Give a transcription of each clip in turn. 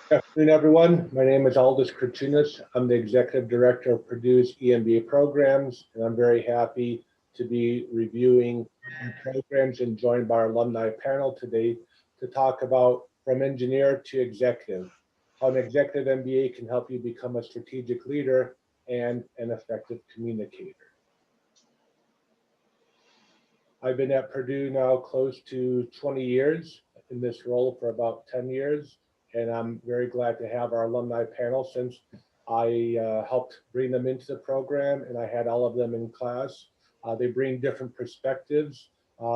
Good afternoon, everyone. My name is Aldous Kirchunas. I'm the Executive Director of Purdue's EMBA programs, and I'm very happy to be reviewing our programs and joined by our alumni panel today to talk about from engineer to executive, how an executive MBA can help you become a strategic leader and an effective communicator. I've been at Purdue now close to 20 years, in this role for about 10 years. And I'm very glad to have our alumni panel since I helped bring them into the program and I had all of them in class. They bring different perspectives.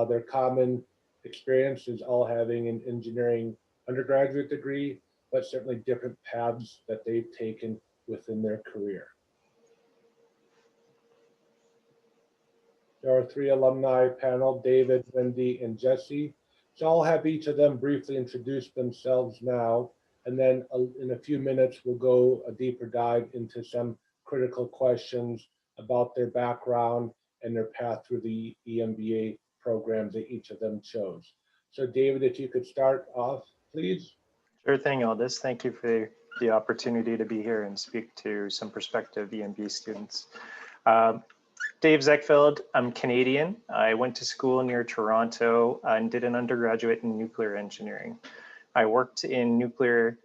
Their common experience is all having an engineering undergraduate degree, but certainly different paths that they've taken within their career. There are three alumni panel, David, Wendy, and Jesse. So I'll have each of them briefly introduce themselves now, and then in a few minutes, we'll go a deeper dive into some critical questions about their background and their path through the EMBA programs that each of them chose. So David, if you could start off, please. Sure thing, Aldous. Thank you for the opportunity to be here and speak to some prospective EMBA students. Dave Zekfeld, I'm Canadian. I went to school near Toronto and did an undergraduate in nuclear engineering. I worked in nuclear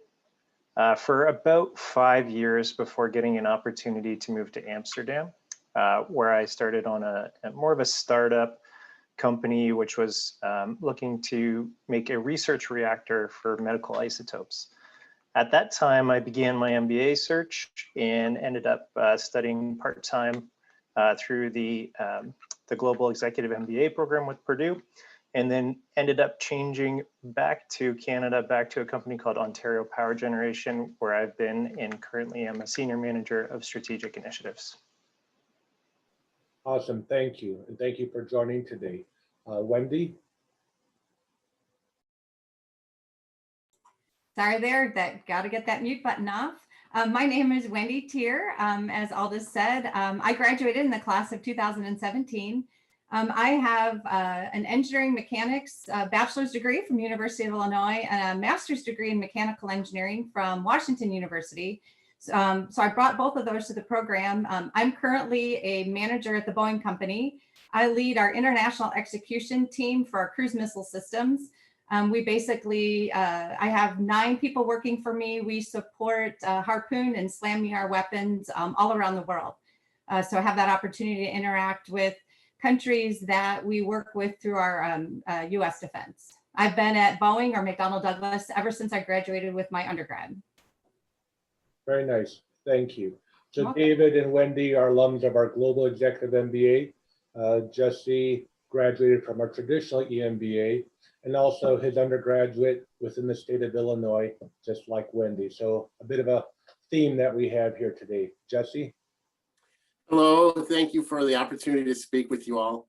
for about 5 years before getting an opportunity to move to Amsterdam, where I started on a more of a startup company, which was looking to make a research reactor for medical isotopes. At that time, I began my MBA search and ended up studying part-time through the Global Executive MBA program with Purdue, and then ended up changing back to Canada, back to a company called Ontario Power Generation, where I've been and currently am a senior manager of strategic initiatives. Awesome, thank you. And thank you for joining today. Wendy? Sorry there, got to get that mute button off. My name is Wendy Tier. As Aldous said, I graduated in the class of 2017. I have an engineering mechanics bachelor's degree from University of Illinois and a master's degree in mechanical engineering from Washington University. So I brought both of those to the program. I'm currently a manager at the Boeing Company. I lead our international execution team for our cruise missile systems. We basically, I have 9 people working for me. We support Harpoon and SLAM-MER weapons all around the world. So I have that opportunity to interact with countries that we work with through our US defense. I've been at Boeing or McDonnell Douglas ever since I graduated with my undergrad. Very nice, thank you. So David and Wendy are alums of our Global Executive MBA. Jesse graduated from our traditional EMBA, and also his undergraduate within the state of Illinois, just like Wendy. So a bit of a theme that we have here today. Jesse? Hello, thank you for the opportunity to speak with you all.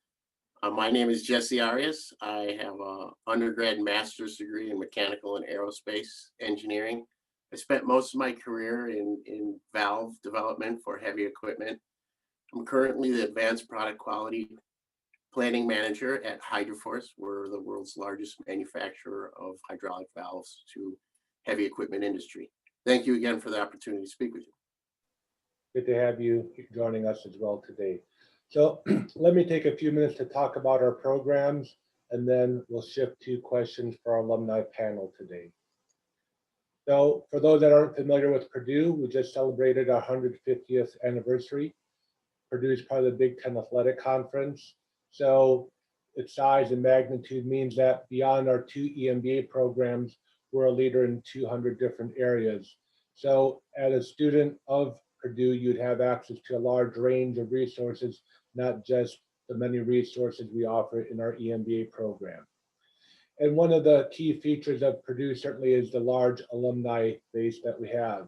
My name is Jesse Arias. I have an undergrad and master's degree in mechanical and aerospace engineering. I spent most of my career in valve development for heavy equipment. I'm currently the advanced product quality planning manager at Hydroforce. We're the world's largest manufacturer of hydraulic valves to heavy equipment industry. Thank you again for the opportunity to speak with you. Good to have you joining us as well today. So let me take a few minutes to talk about our programs, and then we'll shift to questions for our alumni panel today. So for those that aren't familiar with Purdue, we just celebrated our 150th anniversary. Purdue is part of the Big Ten Athletic Conference. So its size and magnitude means that beyond our 2 EMBA programs, we're a leader in 200 different areas. So as a student of Purdue, you'd have access to a large range of resources, not just the many resources we offer in our EMBA program. And one of the key features of Purdue certainly is the large alumni base that we have.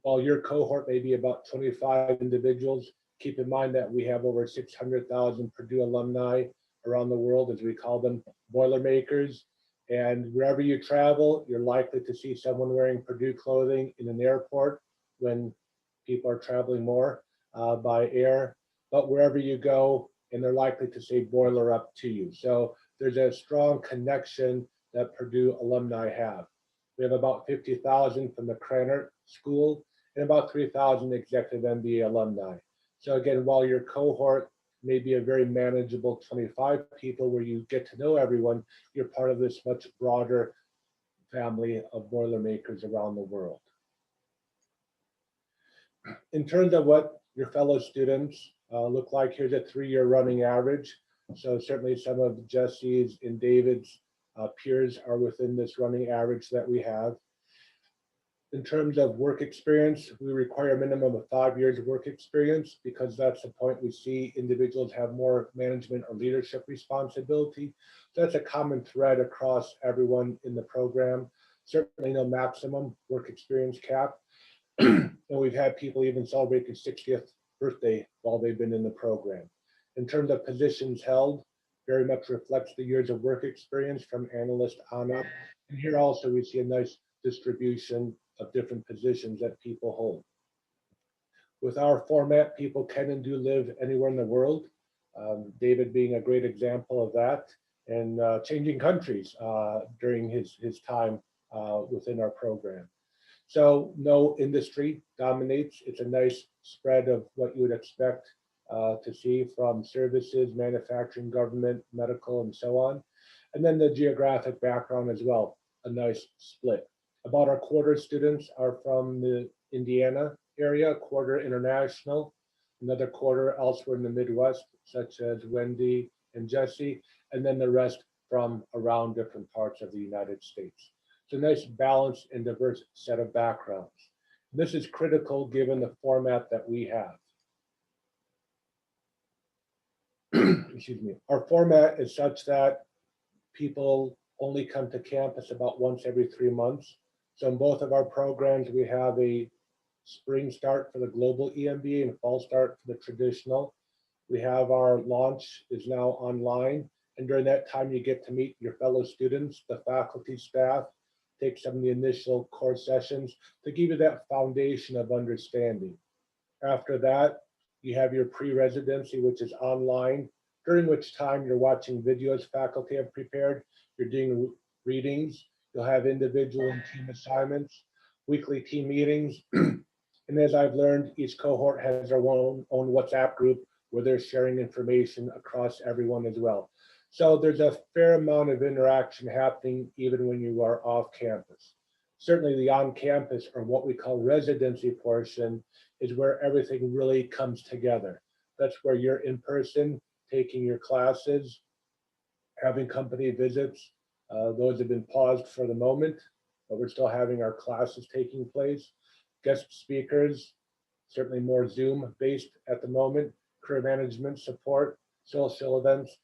While your cohort may be about 25 individuals, keep in mind that we have over 600,000 Purdue alumni around the world, as we call them, Boilermakers. And wherever you travel, you're likely to see someone wearing Purdue clothing in an airport when people are traveling more by air. But wherever you go, and they're likely to say boiler up to you. So there's a strong connection that Purdue alumni have. We have about 50,000 from the Cranert School and about 3,000 executive MBA alumni. So again, while your cohort may be a very manageable 25 people where you get to know everyone, you're part of this much broader family of Boilermakers around the world. In terms of what your fellow students look like, here's a 3-year running average. So certainly some of Jesse's and David's peers are within this running average that we have. In terms of work experience, we require a minimum of 5 years of work experience because that's the point we see individuals have more management or leadership responsibility. So that's a common thread across everyone in the program. Certainly no maximum work experience cap. And we've had people even celebrate their 60th birthday while they've been in the program. In terms of positions held, very much reflects the years of work experience from analyst on up. And here also we see a nice distribution of different positions that people hold. With our format, people can and do live anywhere in the world. David being a great example of that, and changing countries during his time within our program. So no industry dominates. It's a nice spread of what you would expect to see from services, manufacturing, government, medical, and so on. And then the geographic background as well, a nice split. About a quarter of students are from the Indiana area, a quarter international, another quarter elsewhere in the Midwest, such as Wendy and Jesse, and then the rest from around different parts of the United States. It's a nice balanced and diverse set of backgrounds. This is critical given the format that we have. Excuse me. Our format is such that people only come to campus about once every 3 months. So in both of our programs, we have a spring start for the global EMBA and fall start for the traditional. We have our launch is now online. And during that time, you get to meet your fellow students, the faculty, staff, take some of the initial core sessions to give you that foundation of understanding. After that, you have your pre-residency, which is online, during which time you're watching videos faculty have prepared, you're doing readings, you'll have individual and team assignments, weekly team meetings. And as I've learned, each cohort has their own WhatsApp group where they're sharing information across everyone as well. So there's a fair amount of interaction happening even when you are off campus. Certainly the on-campus, or what we call residency portion, is where everything really comes together. That's where you're in person, taking your classes, having company visits. Those have been paused for the moment, but we're still having our classes taking place. Guest speakers, certainly more Zoom based at the moment, career management support, social events.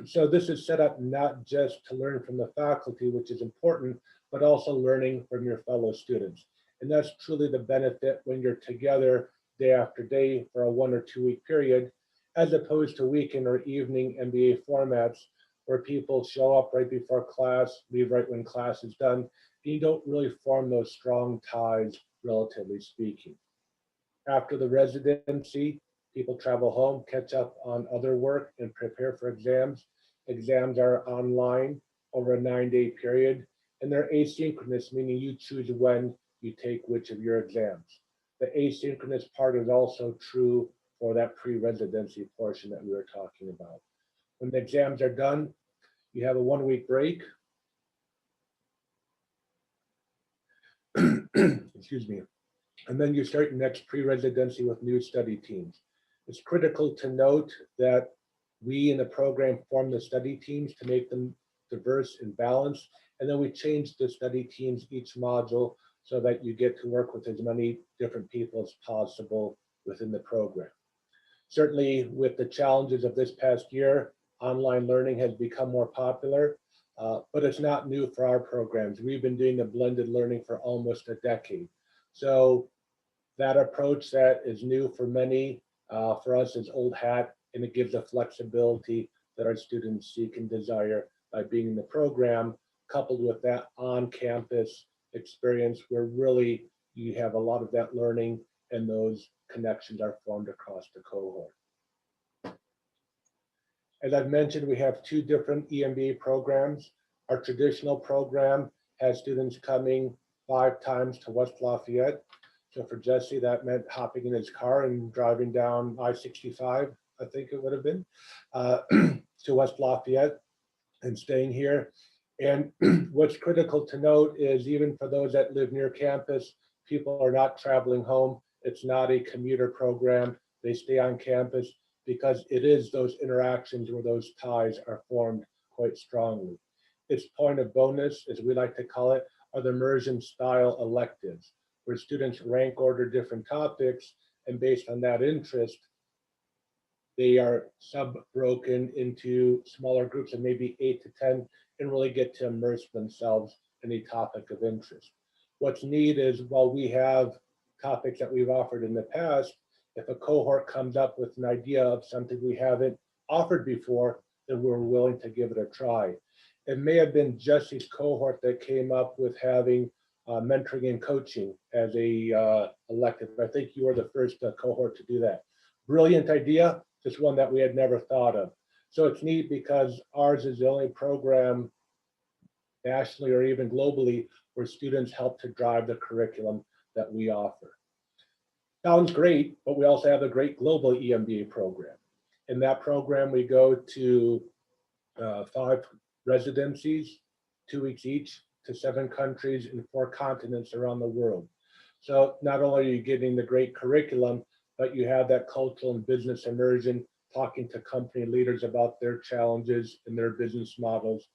So this is set up not just to learn from the faculty, which is important, but also learning from your fellow students. And that's truly the benefit when you're together day after day for a 1 or 2 week period, as opposed to weekend or evening MBA formats where people show up right before class, leave right when class is done, and you don't really form those strong ties, relatively speaking. After the residency, people travel home, catch up on other work, and prepare for exams. Exams are online over a 9-day period, and they're asynchronous, meaning you choose when you take which of your exams. The asynchronous part is also true for that pre-residency portion that we were talking about. When the exams are done, you have a 1-week break. Excuse me. And then you start your next pre-residency with new study teams. It's critical to note that we in the program form the study teams to make them diverse and balanced. And then we change the study teams each module so that you get to work with as many different people as possible within the program. Certainly with the challenges of this past year, online learning has become more popular, but it's not new for our programs. We've been doing the blended learning for almost a decade. So that approach that is new for many, for us is old hat, and it gives the flexibility that our students seek and desire by being in the program, coupled with that on-campus experience where really you have a lot of that learning and those connections are formed across the cohort. As I've mentioned, we have 2 different EMBA programs. Our traditional program has students coming 5 times to West Lafayette. So for Jesse, that meant hopping in his car and driving down I-65, I think it would have been, to West Lafayette and staying here. And what's critical to note is even for those that live near campus, people are not traveling home. It's not a commuter program. They stay on campus because it is those interactions where those ties are formed quite strongly. Its point of bonus, as we like to call it, are the immersion style electives, where students rank order different topics, and based on that interest, they are sub-broken into smaller groups of maybe 8 to 10 and really get to immerse themselves in a topic of interest. What's neat is while we have topics that we've offered in the past, if a cohort comes up with an idea of something we haven't offered before, then we're willing to give it a try. It may have been Jesse's cohort that came up with having mentoring and coaching as a elective. I think you were the first cohort to do that. Brilliant idea, just one that we had never thought of. So it's neat because ours is the only program nationally or even globally where students help to drive the curriculum that we offer. Sounds great, but we also have a great global EMBA program. In that program, we go to 5 residencies, 2 weeks each, to 7 countries in 4 continents around the world. So not only are you getting the great curriculum, but you have that cultural and business immersion, talking to company leaders about their challenges and their business models.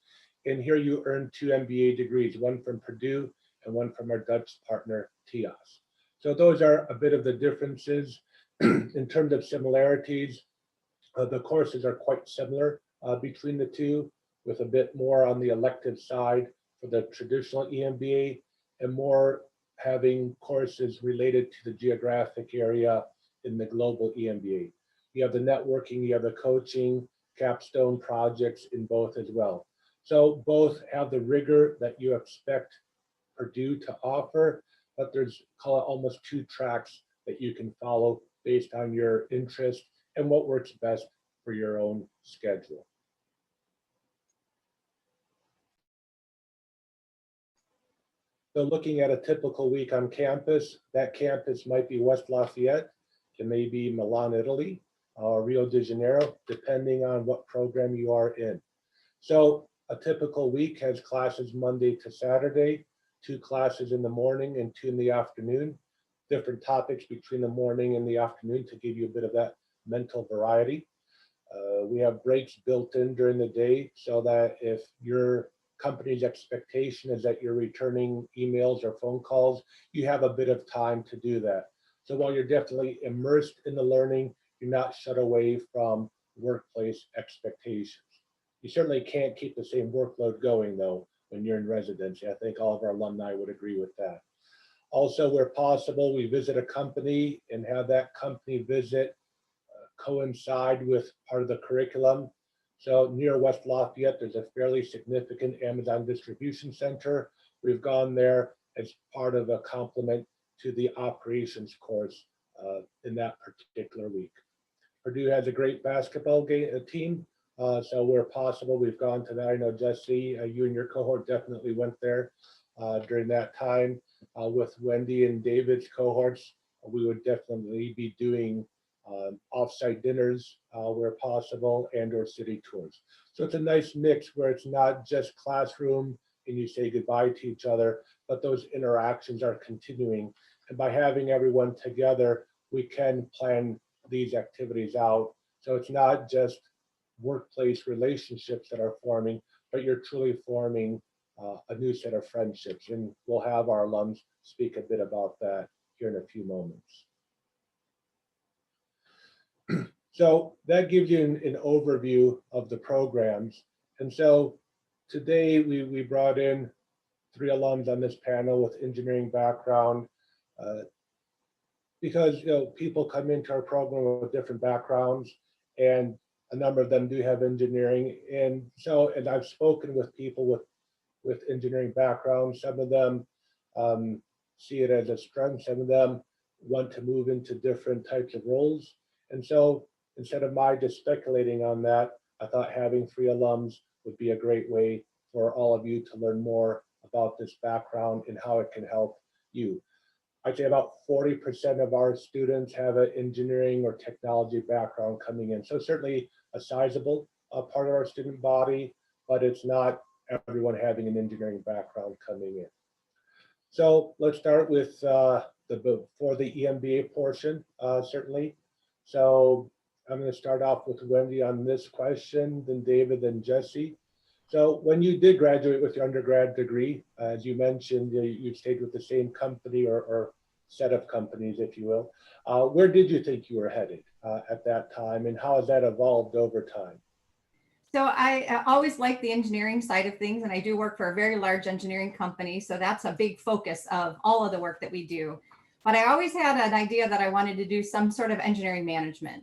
And here you earn 2 MBA degrees, one from Purdue and one from our Dutch partner, TIAS. So those are a bit of the differences. In terms of similarities, the courses are quite similar between the two, with a bit more on the elective side for the traditional EMBA and more having courses related to the geographic area in the global EMBA. You have the networking, you have the coaching, capstone projects in both as well. So both have the rigor that you expect Purdue to offer, but there's, call it, almost 2 tracks that you can follow based on your interest and what works best for your own schedule. So looking at a typical week on campus, that campus might be West Lafayette, it may be Milan, Italy, or Rio de Janeiro, depending on what program you are in. So a typical week has classes Monday to Saturday, 2 classes in the morning and 2 in the afternoon, different topics between the morning and the afternoon to give you a bit of that mental variety. We have breaks built in during the day so that if your company's expectation is that you're returning emails or phone calls, you have a bit of time to do that. So while you're definitely immersed in the learning, you're not shut away from workplace expectations. You certainly can't keep the same workload going though when you're in residency. I think all of our alumni would agree with that. Also, where possible, we visit a company and have that company visit coincide with part of the curriculum. So near West Lafayette, there's a fairly significant Amazon distribution center. We've gone there as part of a complement to the operations course in that particular week. Purdue has a great basketball team. So where possible, we've gone to that. I know Jesse, you and your cohort definitely went there during that time. With Wendy and David's cohorts, we would definitely be doing offsite dinners where possible and or city tours. So it's a nice mix where it's not just classroom and you say goodbye to each other, but those interactions are continuing. And by having everyone together, we can plan these activities out. So it's not just workplace relationships that are forming, but you're truly forming a new set of friendships. And we'll have our alums speak a bit about that here in a few moments. So that gives you an overview of the programs. And so today we brought in 3 alums on this panel with engineering background because people come into our program with different backgrounds and a number of them do have engineering. And so, and I've spoken with people with engineering backgrounds. Some of them see it as a strength. Some of them want to move into different types of roles. And so instead of my just speculating on that, I thought having 3 alums would be a great way for all of you to learn more about this background and how it can help you. I'd say about 40% of our students have an engineering or technology background coming in. So certainly a sizable part of our student body, but it's not everyone having an engineering background coming in. So let's start with for the EMBA portion, certainly. So I'm going to start off with Wendy on this question, then David, then Jesse. So when you did graduate with your undergrad degree, as you mentioned, you stayed with the same company or set of companies, if you will. Where did you think you were headed at that time, and how has that evolved over time? So I always liked the engineering side of things, and I do work for a very large engineering company. So that's a big focus of all of the work that we do. But I always had an idea that I wanted to do some sort of engineering management.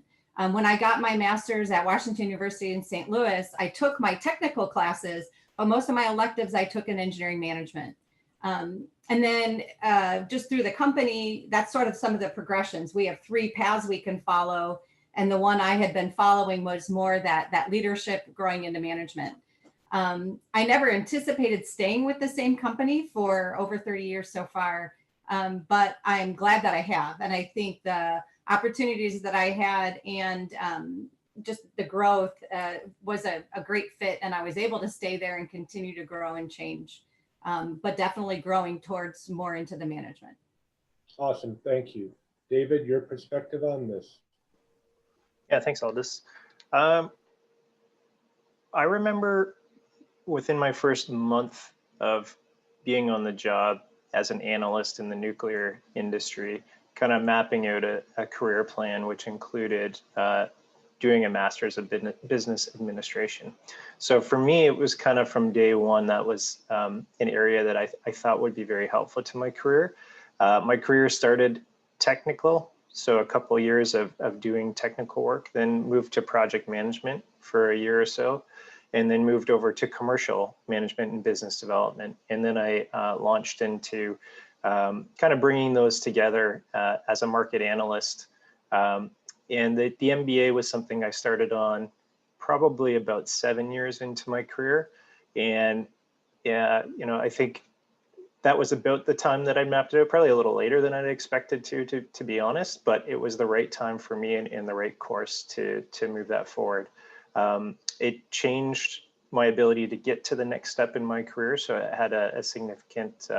When I got my master's at Washington University in St. Louis, I took my technical classes, but most of my electives I took in engineering management. And then just through the company, that's sort of some of the progressions. We have 3 paths we can follow. And the one I had been following was more that leadership growing into management. I never anticipated staying with the same company for over 30 years so far, but I'm glad that I have. And I think the opportunities that I had and just the growth was a great fit, and I was able to stay there and continue to grow and change, but definitely growing towards more into the management. Awesome, thank you. David, your perspective on this? Yeah, thanks, Aldous. I remember within my first month of being on the job as an analyst in the nuclear industry, kind of mapping out a career plan, which included doing a master's of business administration. So for me, it was kind of from day one, that was an area that I thought would be very helpful to my career. My career started technical. So a couple of years of doing technical work, then moved to project management for a year or so, and then moved over to commercial management and business development. And then I launched into kind of bringing those together as a market analyst. And the MBA was something I started on probably about 7 years into my career. And yeah, I think that was about the time that I mapped it out, probably a little later than I'd expected to be honest, but it was the right time for me and the right course to move that forward. It changed my ability to get to the next step in my career. So it had a significant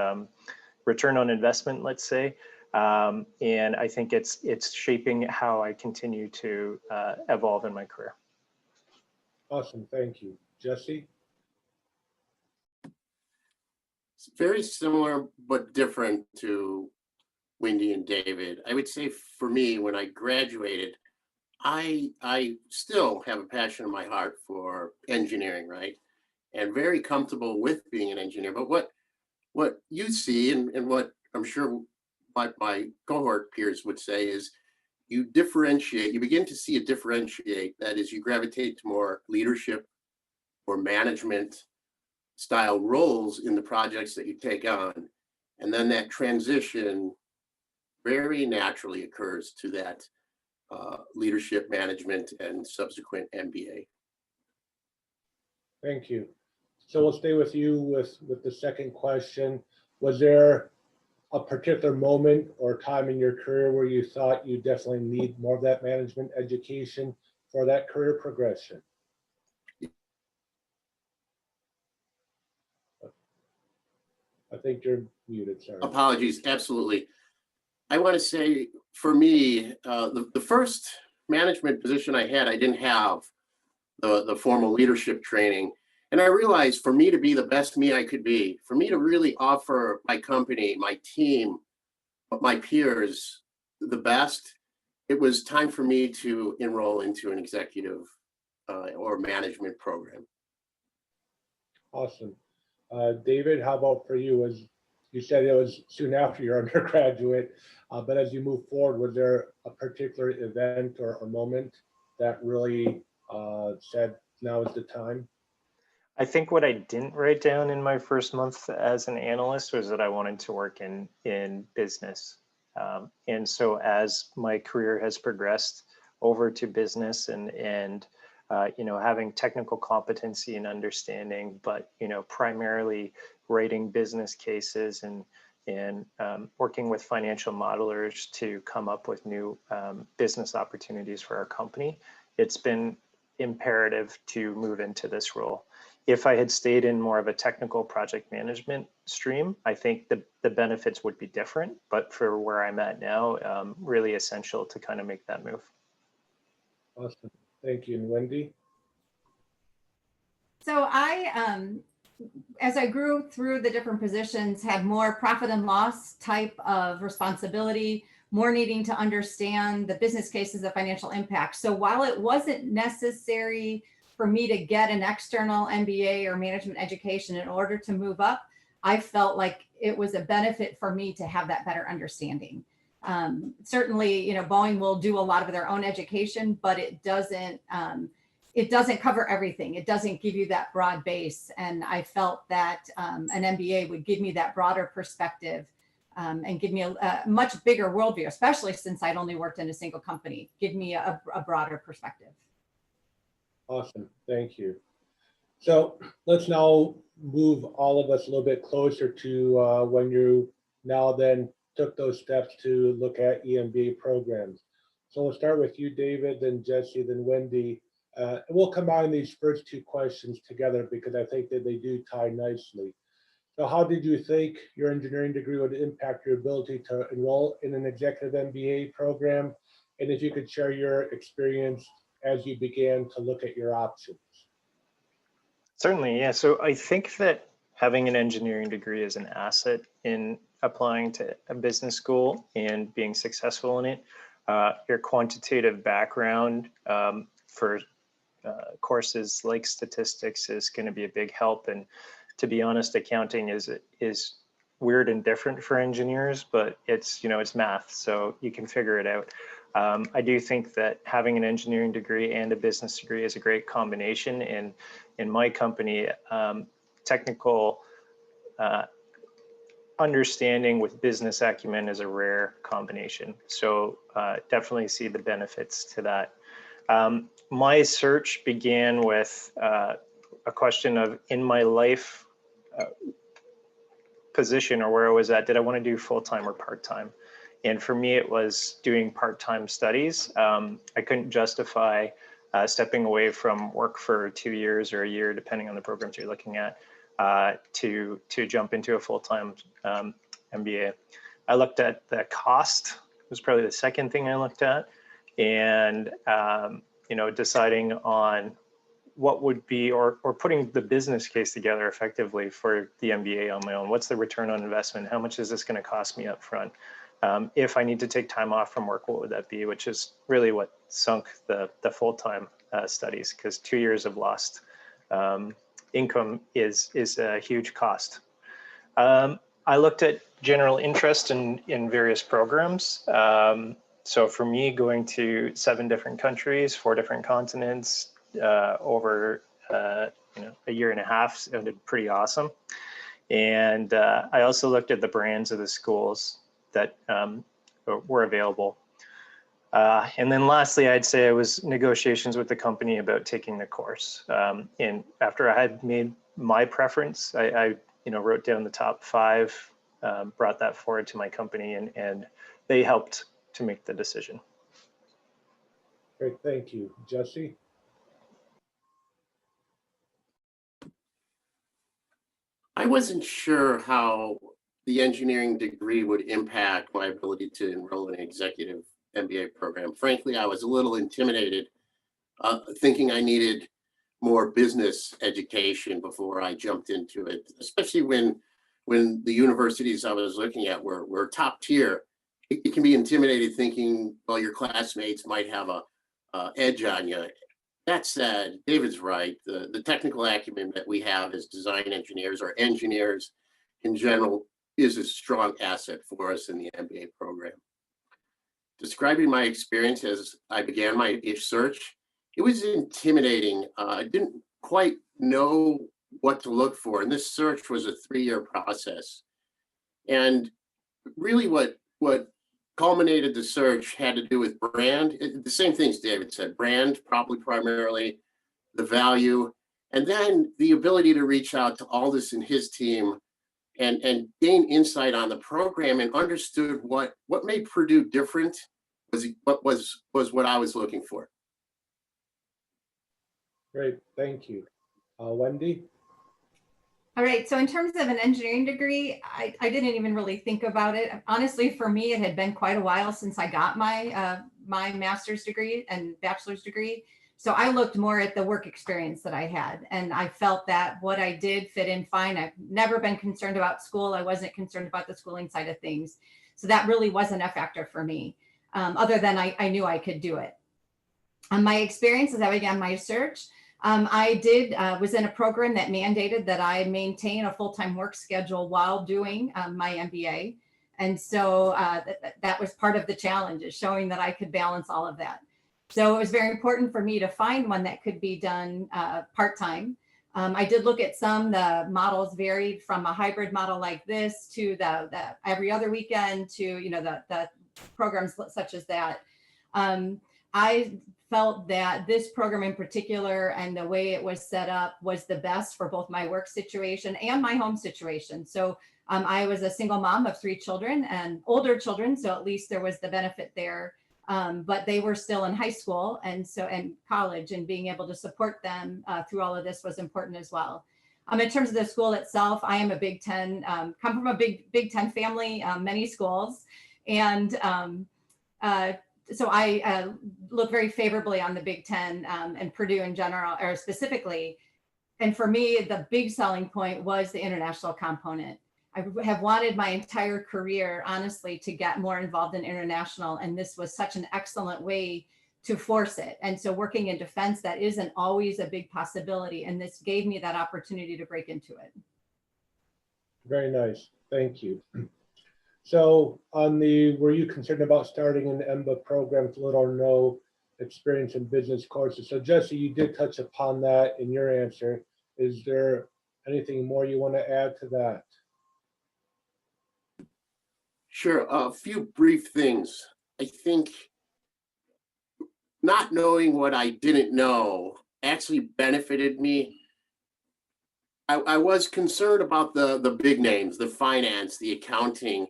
return on investment, let's say. And I think it's shaping how I continue to evolve in my career. Awesome, thank you. Jesse? It's very similar, but different to Wendy and David. I would say for me, when I graduated, I still have a passion in my heart for engineering, right? And very comfortable with being an engineer. But what you see and what I'm sure my cohort peers would say is you begin to see a differentiate. That is, you gravitate to more leadership or management style roles in the projects that you take on. And then that transition very naturally occurs to that leadership management and subsequent MBA. Thank you. So we'll stay with you with the second question. Was there a particular moment or time in your career where you thought you definitely need more of that management education for that career progression? I think you're muted, sorry. Apologies, absolutely. I want to say for me, the first management position I had, I didn't have the formal leadership training. And I realized for me to be the best me I could be, for me to really offer my company, my team, my peers the best, it was time for me to enroll into an executive or management program. Awesome. David, how about for you? As you said, it was soon after your undergraduate, but as you move forward, was there a particular event or moment that really said now is the time? I think what I didn't write down in my first month as an analyst was that I wanted to work in business. And so as my career has progressed over to business and having technical competency and understanding, but, primarily writing business cases and working with financial modelers to come up with new business opportunities for our company, it's been imperative to move into this role. If I had stayed in more of a technical project management stream, I think the benefits would be different, but for where I'm at now, really essential to kind of make that move. Awesome. Thank you. And Wendy? So as I grew through the different positions, had more profit and loss type of responsibility, more needing to understand the business cases of financial impact. So while it wasn't necessary for me to get an external MBA or management education in order to move up, I felt like it was a benefit for me to have that better understanding. Certainly, Boeing will do a lot of their own education, but it doesn't cover everything. It doesn't give you that broad base. And I felt that an MBA would give me that broader perspective and give me a much bigger worldview, especially since I'd only worked in a single company, give me a broader perspective. Awesome. Thank you. So let's now move all of us a little bit closer to when you now then took those steps to look at EMBA programs. So we'll start with you, David, then Jesse, then Wendy. We'll combine these first two questions together because I think that they do tie nicely. So how did you think your engineering degree would impact your ability to enroll in an executive MBA program? And if you could share your experience as you began to look at your options. Certainly, yeah. So I think that having an engineering degree is an asset in applying to a business school and being successful in it. Your quantitative background for courses like statistics is going to be a big help. And to be honest, accounting is weird and different for engineers, but it's math, so you can figure it out. I do think that having an engineering degree and a business degree is a great combination. And in my company, technical understanding with business acumen is a rare combination. So definitely see the benefits to that. My search began with a question of, in my life position or where I was at, did I want to do full-time or part-time? And for me, it was doing part-time studies. I couldn't justify stepping away from work for 2 years or a year, depending on the programs you're looking at, to jump into a full-time MBA. I looked at the cost. It was probably the second thing I looked at, and deciding on what would be, or putting the business case together effectively for the MBA on my own. What's the return on investment? How much is this going to cost me up front? If I need to take time off from work, what would that be? Which is really what sunk the full-time studies, because 2 years of lost income is a huge cost. I looked at general interest in various programs. So for me, going to 7 different countries, 4 different continents, over a year and a half sounded pretty awesome. And I also looked at the brands of the schools that were available. And then lastly, I'd say it was negotiations with the company about taking the course. And after I had made my preference, I wrote down the top 5, brought that forward to my company, and they helped to make the decision. Great, thank you. Jesse? I wasn't sure how the engineering degree would impact my ability to enroll in an executive MBA program. Frankly, I was a little intimidated, thinking I needed more business education before I jumped into it, especially when the universities I was looking at were top tier. It can be intimidating thinking, well, your classmates might have a edge on you. That said, David's right. The technical acumen that we have as design engineers or engineers in general is a strong asset for us in the MBA program. Describing my experience as I began my search, it was intimidating. I didn't quite know what to look for, and this search was a 3-year process. And really what culminated the search had to do with brand. The same things David said, brand, probably primarily, the value, and then the ability to reach out to Aldous and his team and gained insight on the program and understood what made Purdue different was what I was looking for. Great, thank you. Wendy? All right, so in terms of an engineering degree, I didn't even really think about it. Honestly, for me, it had been quite a while since I got my my master's degree and bachelor's degree. So I looked more at the work experience that I had, and I felt that what I did fit in fine. I've never been concerned about school. I wasn't concerned about the schooling side of things. So that really wasn't a factor for me, other than I knew I could do it. My experience as I began my search, I was in a program that mandated that I maintain a full-time work schedule while doing my MBA. And so that was part of the challenge, is showing that I could balance all of that. So it was very important for me to find one that could be done part-time. I did look at some. The models varied from a hybrid model like this to the every other weekend to the programs such as that. I felt that this program in particular and the way it was set up was the best for both my work situation and my home situation. So I was a single mom of 3 children and older children, so at least there was the benefit there. But they were still in high school and college, and being able to support them through all of this was important as well. In terms of the school itself, I am a Big Ten, come from a Big Ten family, many schools, and so I look very favorably on the Big Ten and Purdue in general, or specifically. And for me, the big selling point was the international component. I have wanted my entire career, honestly, to get more involved in international, and this was such an excellent way to force it. And so working in defense, that isn't always a big possibility, and this gave me that opportunity to break into it. Very nice, thank you. So were you concerned about starting an EMBA program with little or no experience in business courses? So Jesse, you did touch upon that in your answer. Is there anything more you want to add to that? Sure, a few brief things. I think not knowing what I didn't know actually benefited me. I was concerned about the big names, the finance, the accounting.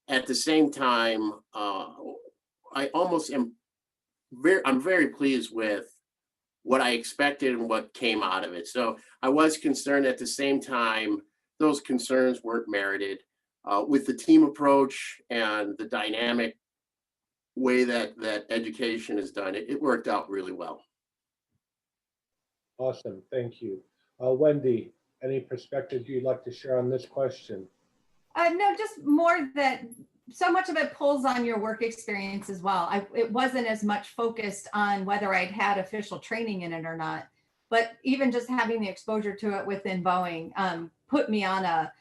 At the same time, I almost am I'm very pleased with what I expected and what came out of it. So I was concerned. At the same time, those concerns weren't merited. With the team approach and the dynamic way that education is done, it worked out really well. Awesome, thank you. Wendy, any perspective you'd like to share on this question? No, just more that so much of it pulls on your work experience as well. It wasn't as much focused on whether I'd had official training in it or not, but even just having the exposure to it within Boeing put me on a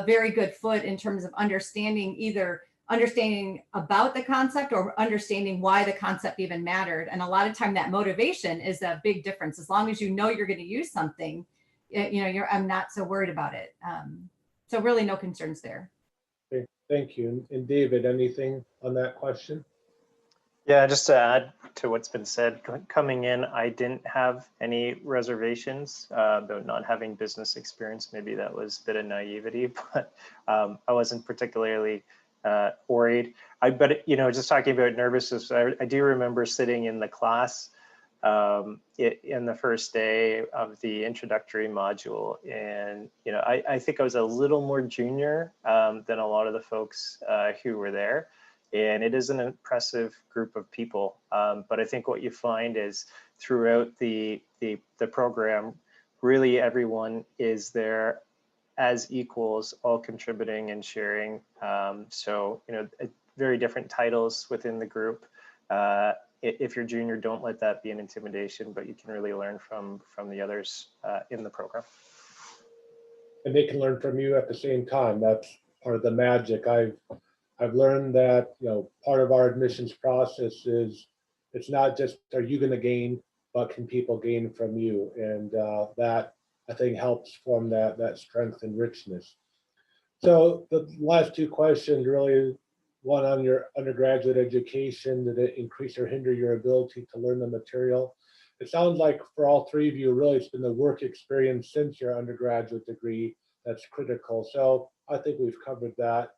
very good foot in terms of either understanding about the concept or understanding why the concept even mattered. And a lot of time that motivation is a big difference. As long as you know you're going to use something, I'm not so worried about it. So really no concerns there. Okay, thank you. And David, anything on that question? Yeah, just to add to what's been said, coming in, I didn't have any reservations about not having business experience. Maybe that was a bit of naivety, but I wasn't particularly worried. But just talking about nervousness, I do remember sitting in the class in the first day of the introductory module, and I think I was a little more junior than a lot of the folks who were there. And it is an impressive group of people. But I think what you find is throughout the program, really everyone is there as equals, all contributing and sharing. So, very different titles within the group. If you're junior, don't let that be an intimidation, but you can really learn from the others in the program. And they can learn from you at the same time. That's part of the magic. I've learned that, part of our admissions process is it's not just, are you going to gain, but can people gain from you? And that, I think, helps form that strength and richness. So the last 2 questions, really, one on your undergraduate education, did it increase or hinder your ability to learn the material? It sounds like for all 3 of you, really, it's been the work experience since your undergraduate degree that's critical. So I think we've covered that.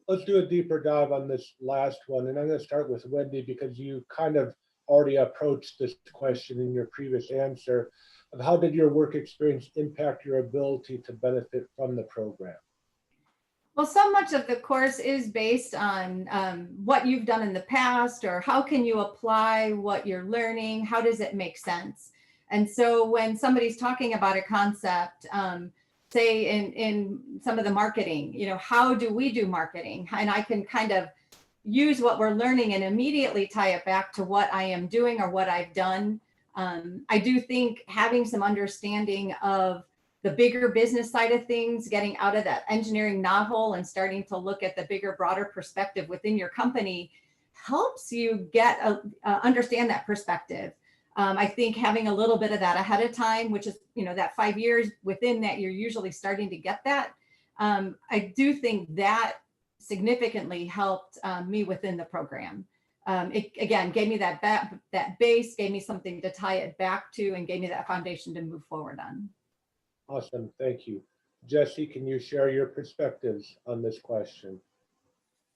Let's do a deeper dive on this last one. And I'm going to start with Wendy because you kind of already approached this question in your previous answer of how did your work experience impact your ability to benefit from the program? Well, so much of the course is based on what you've done in the past, or how can you apply what you're learning? How does it make sense? And so when somebody's talking about a concept, say in some of the marketing, you know, how do we do marketing? And I can kind of use what we're learning and immediately tie it back to what I am doing or what I've done. I do think having some understanding of the bigger business side of things, getting out of that engineering novel and starting to look at the bigger, broader perspective within your company helps you get understand that perspective. I think having a little bit of that ahead of time, which is, you know, that 5 years within that, you're usually starting to get that. I do think that significantly helped me within the program. It again gave me that base, gave me something to tie it back to, and gave me that foundation to move forward on. Awesome, thank you. Jesse, can you share your perspectives on this question?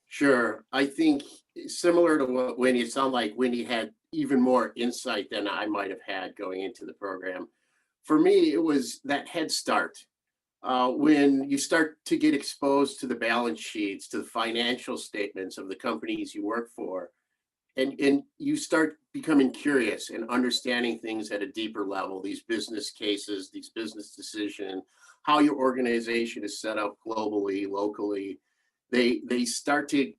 Sure. I think similar to what Wendy, it sounded like Wendy had even more insight than I might have had going into the program. For me, it was that head start. When you start to get exposed to the balance sheets, to the financial statements of the companies you work for, and you start becoming curious and understanding things at a deeper level, these business cases, these business decisions, how your organization is set up globally, locally, they start to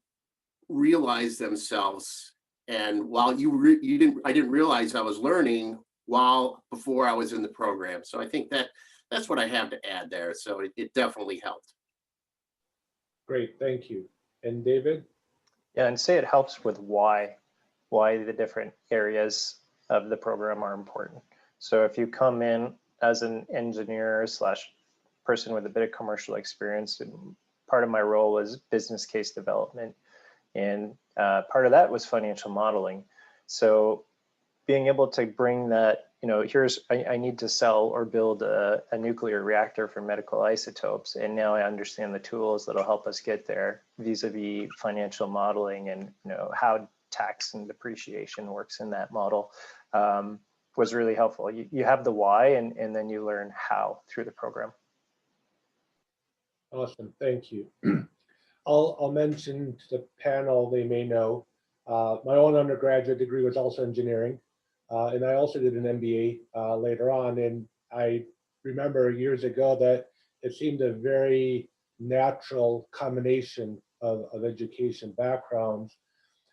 realize themselves. And while I didn't realize I was learning before I was in the program. So I think that's what I have to add there. So it definitely helped. Great, thank you. And David? Yeah, and say it helps with why the different areas of the program are important. So if you come in as an engineer / person with a bit of commercial experience, and part of my role was business case development, and part of that was financial modeling. So being able to bring that, you know, I need to sell or build a nuclear reactor for medical isotopes, and now I understand the tools that'll help us get there vis-a-vis financial modeling, and you know how tax and depreciation works in that model was really helpful. You have the why, and then you learn how through the program. Awesome, thank you. I'll mention to the panel, they may know, my own undergraduate degree was also engineering, and I also did an MBA later on. And I remember years ago that it seemed a very natural combination of education backgrounds.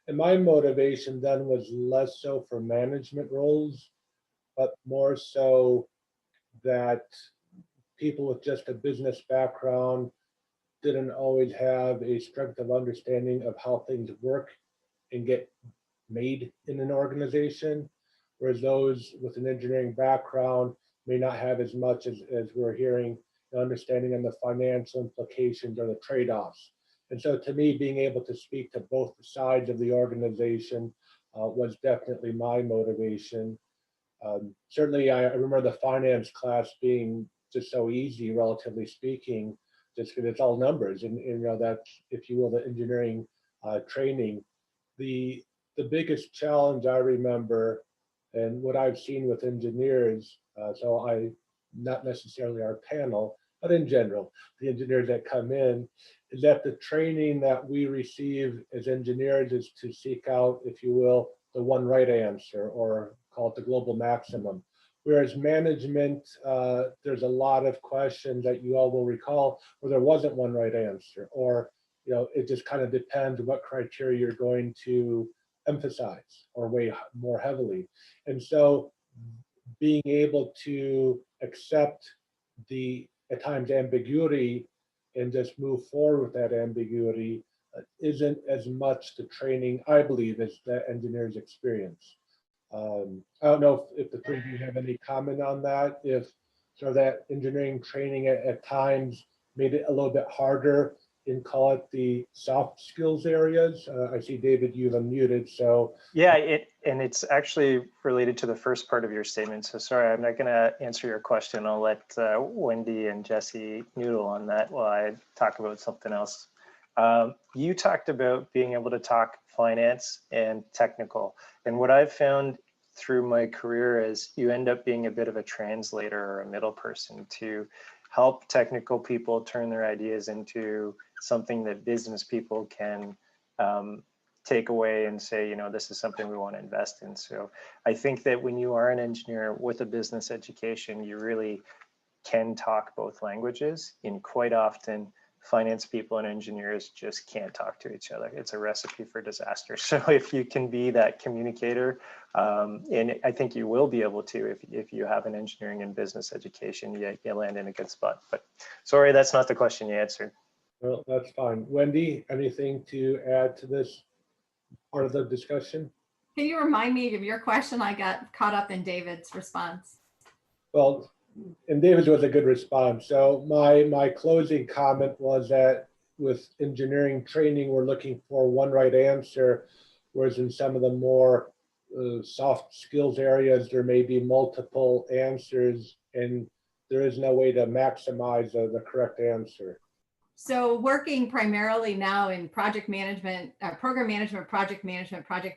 And my motivation then was less so for management roles, but more so that people with just a business background didn't always have a strength of understanding of how things work and get made in an organization, whereas those with an engineering background may not have as much as we're hearing, the understanding on the financial implications or the trade-offs. And so to me, being able to speak to both sides of the organization was definitely my motivation. Certainly, I remember the finance class being just so easy, relatively speaking, just because it's all numbers, and you know that's, if you will, the engineering training. The biggest challenge I remember, and what I've seen with engineers, so I, not necessarily our panel, but in general, the engineers that come in, is that the training that we receive as engineers is to seek out, if you will, the one right answer, or call it the global maximum. Whereas management, there's a lot of questions that you all will recall where there wasn't one right answer, or you know, it just kind of depends what criteria you're going to emphasize or weigh more heavily. And so being able to accept the, at times, ambiguity and just move forward with that ambiguity isn't as much the training, I believe, as the engineer's experience. I don't know if the three of you have any comment on that, if sort of that engineering training at times made it a little bit harder and call it the soft skills areas. I see, David, you've unmuted, so. Yeah, and it's actually related to the first part of your statement. So sorry, I'm not going to answer your question. I'll let Wendy and Jesse noodle on that while I talk about something else. You talked about being able to talk finance and technical. And what I've found through my career is you end up being a bit of a translator or a middle person to help technical people turn their ideas into something that business people can take away and say, you know, this is something we want to invest in. So I think that when you are an engineer with a business education, you really can talk both languages. And quite often, finance people and engineers just can't talk to each other. It's a recipe for disaster. So if you can be that communicator, and I think you will be able to if you have an engineering and business education, you land in a good spot. But sorry, that's not the question you answered. Well, that's fine. Wendy, anything to add to this part of the discussion? Can you remind me of your question? I got caught up in David's response. Well, and David's was a good response. So my closing comment was that with engineering training, we're looking for one right answer, whereas in some of the more soft skills areas, there may be multiple answers and there is no way to maximize the correct answer. So working primarily now in project management, program management, project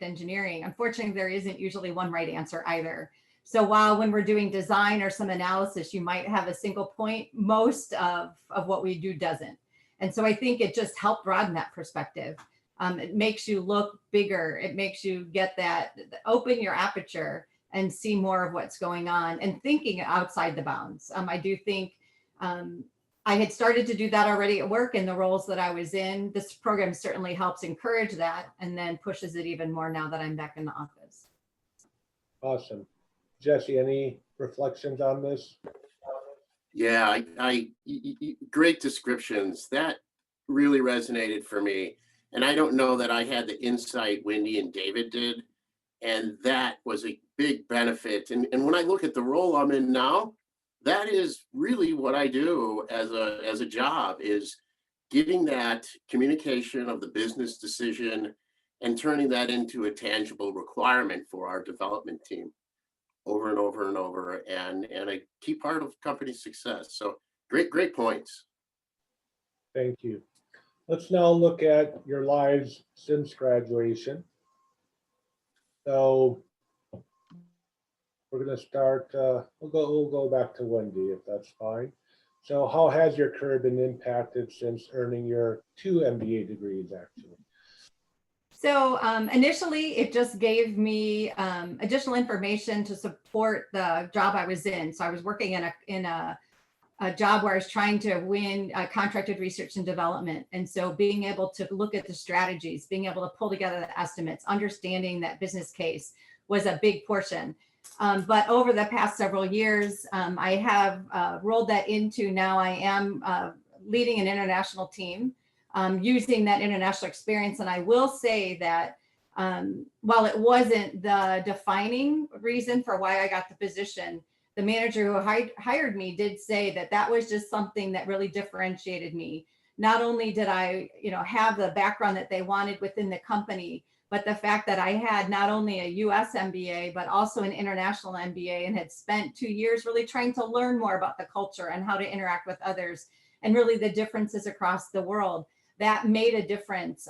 engineering, unfortunately, there isn't usually one right answer either. So while when we're doing design or some analysis, you might have a single point, most of what we do doesn't. And so I think it just helped broaden that perspective. It makes you look bigger. It makes you get that, open your aperture and see more of what's going on and thinking outside the bounds. I do think I had started to do that already at work in the roles that I was in. This program certainly helps encourage that and then pushes it even more now that I'm back in the office. Awesome. Jesse, any reflections on this? Yeah, great descriptions. That really resonated for me. And I don't know that I had the insight Wendy and David did. And that was a big benefit. And when I look at the role I'm in now, that is really what I do as a job, is getting that communication of the business decision and turning that into a tangible requirement for our development team over and over and over, and a key part of company success. So great points. Thank you. Let's now look at your lives since graduation. So we're going to start, we'll go back to Wendy if that's fine. So how has your career been impacted since earning your 2 MBA degrees actually? So initially, it just gave me additional information to support the job I was in. So I was working in a job where I was trying to win contracted research and development. And so being able to look at the strategies, being able to pull together the estimates, understanding that business case was a big portion. But over the past several years, I have rolled that into now I am leading an international team. Using that international experience. And I will say that while it wasn't the defining reason for why I got the position, the manager who hired me did say that that was just something that really differentiated me. Not only did I, have the background that they wanted within the company, but the fact that I had not only a US MBA, but also an international MBA and had spent 2 years really trying to learn more about the culture and how to interact with others and really the differences across the world. That made a difference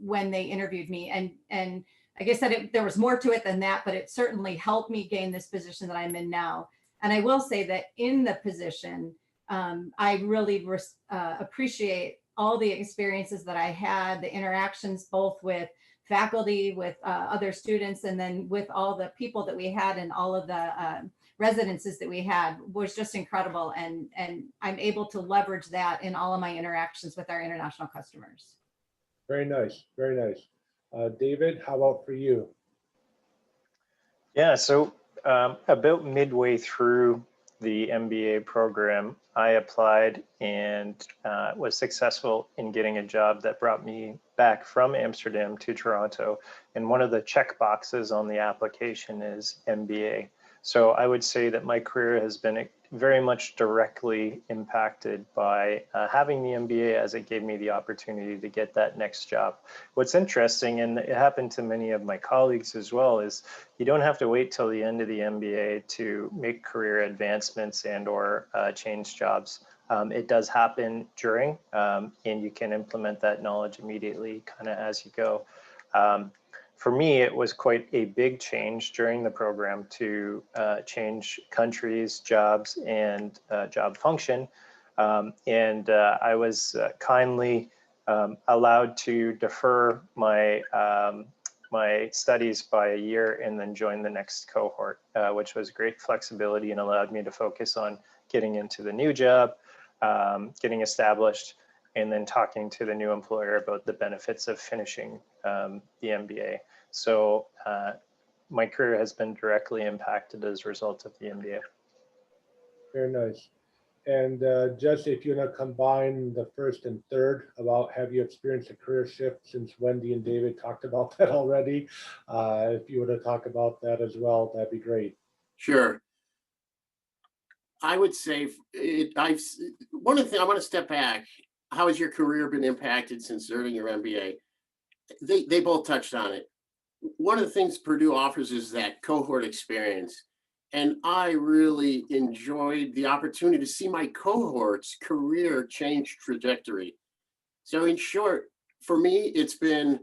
when they interviewed me. And like I said, there was more to it than that, but it certainly helped me gain this position that I'm in now. And I will say that in the position, I really appreciate all the experiences that I had, the interactions both with faculty, with other students, and then with all the people that we had and all of the residences that we had was just incredible. And I'm able to leverage that in all of my interactions with our international customers. Very nice, very nice. David, how about for you? Yeah, so about midway through the MBA program, I applied and was successful in getting a job that brought me back from Amsterdam to Toronto. And one of the check boxes on the application is MBA. So I would say that my career has been very much directly impacted by having the MBA, as it gave me the opportunity to get that next job. What's interesting, and it happened to many of my colleagues as well, is you don't have to wait till the end of the MBA to make career advancements and or change jobs. It does happen during, and you can implement that knowledge immediately kind of as you go. For me, it was quite a big change during the program to change countries, jobs, and job function. I was kindly allowed to defer my my studies by a year and then join the next cohort, which was great flexibility and allowed me to focus on getting into the new job, getting established, and then talking to the new employer about the benefits of finishing the MBA. So my career has been directly impacted as a result of the MBA. Very nice. And Jesse, if you want to combine the first and third about have you experienced a career shift, since Wendy and David talked about that already, if you want to talk about that as well, that'd be great. Sure. I would say one of the things I want to step back. How has your career been impacted since earning your MBA? They both touched on it. One of the things Purdue offers is that cohort experience. And I really enjoyed the opportunity to see my cohort's career change trajectory. So in short, for me, it's been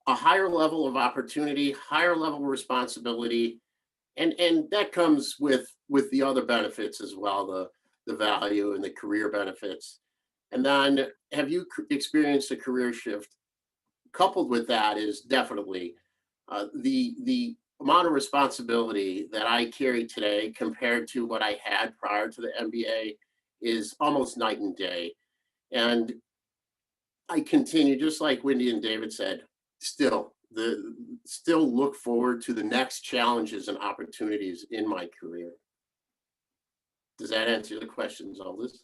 a higher level of opportunity, higher level of responsibility, and that comes with the other benefits as well, the value and the career benefits. And then, have you experienced a career shift? Coupled with that is definitely the amount of responsibility that I carry today compared to what I had prior to the MBA is almost night and day. And I continue, just like Wendy and David said, still look forward to the next challenges and opportunities in my career. Does that answer the questions, Aldous?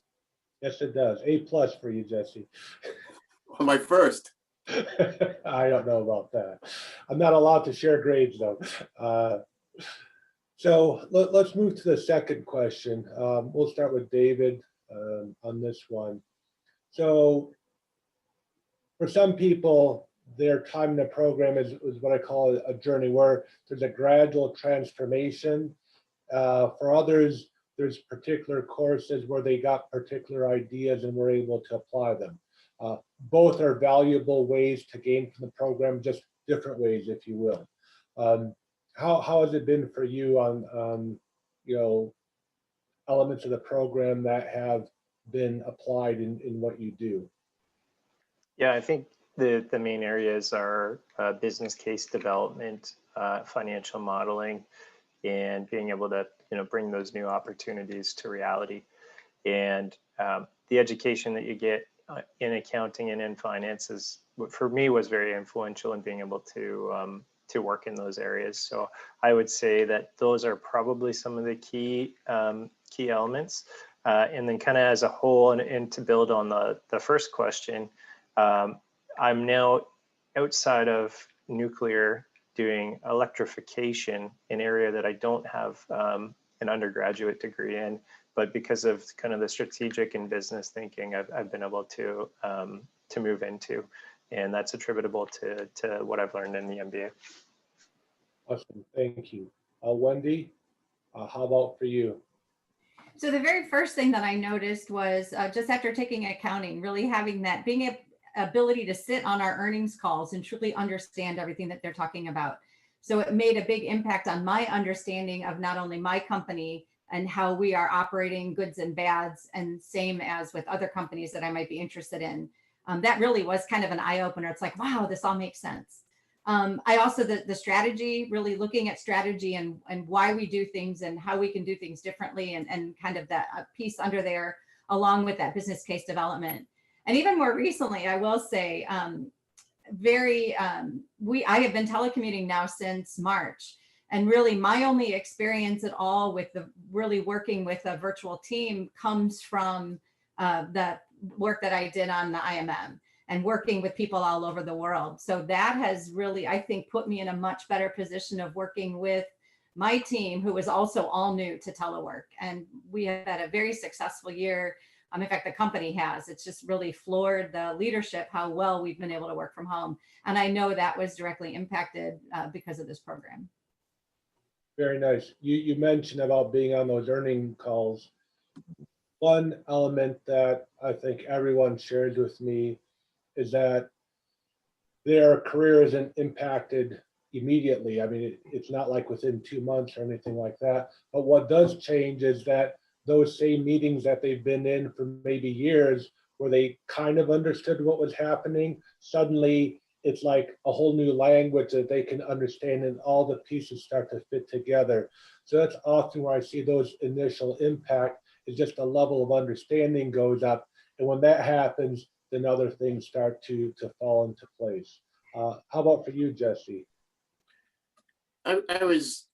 Yes, it does. A+ for you, Jesse. On my first. I don't know about that. I'm not allowed to share grades though. So let's move to the second question. We'll start with David on this one. So for some people, their time in the program is what I call a journey where there's a gradual transformation. For others, there's particular courses where they got particular ideas and were able to apply them. Both are valuable ways to gain from the program, just different ways, if you will. How has it been for you on elements of the program that have been applied in what you do? Yeah, I think the main areas are business case development, financial modeling, and being able to bring those new opportunities to reality. And the education that you get in accounting and in finance for me was very influential in being able to work in those areas. So I would say that those are probably some of the key elements. And then kind of as a whole, and to build on the first question, I'm now outside of nuclear doing electrification, an area that I don't have an undergraduate degree in, but because of kind of the strategic and business thinking, I've been able to move into, and that's attributable to what I've learned in the MBA. Awesome, thank you. Wendy, how about for you? So the very first thing that I noticed was just after taking accounting, really having that being ability to sit on our earnings calls and truly understand everything that they're talking about. So it made a big impact on my understanding of not only my company and how we are operating goods and bads, and same as with other companies that I might be interested in. That really was kind of an eye opener. It's like, wow, this all makes sense. I also, the strategy, really looking at strategy and why we do things and how we can do things differently, and kind of that piece under there, along with that business case development. And even more recently, I will say, I have been telecommuting now since March. And really my only experience at all with really working with a virtual team comes from the work that I did on the IMM and working with people all over the world. So that has really, I think, put me in a much better position of working with my team, who was also all new to telework. And we have had a very successful year. In fact, the company has. It's just really floored the leadership how well we've been able to work from home. And I know that was directly impacted because of this program. Very nice. You mentioned about being on those earning calls. One element that I think everyone shares with me is that their career isn't impacted immediately. I mean, it's not like within 2 months or anything like that. But what does change is that those same meetings that they've been in for maybe years, where they kind of understood what was happening, suddenly it's like a whole new language that they can understand, and all the pieces start to fit together. So that's often where I see those initial impact, is just the level of understanding goes up. And when that happens, then other things start to fall into place. How about for you, Jesse? I was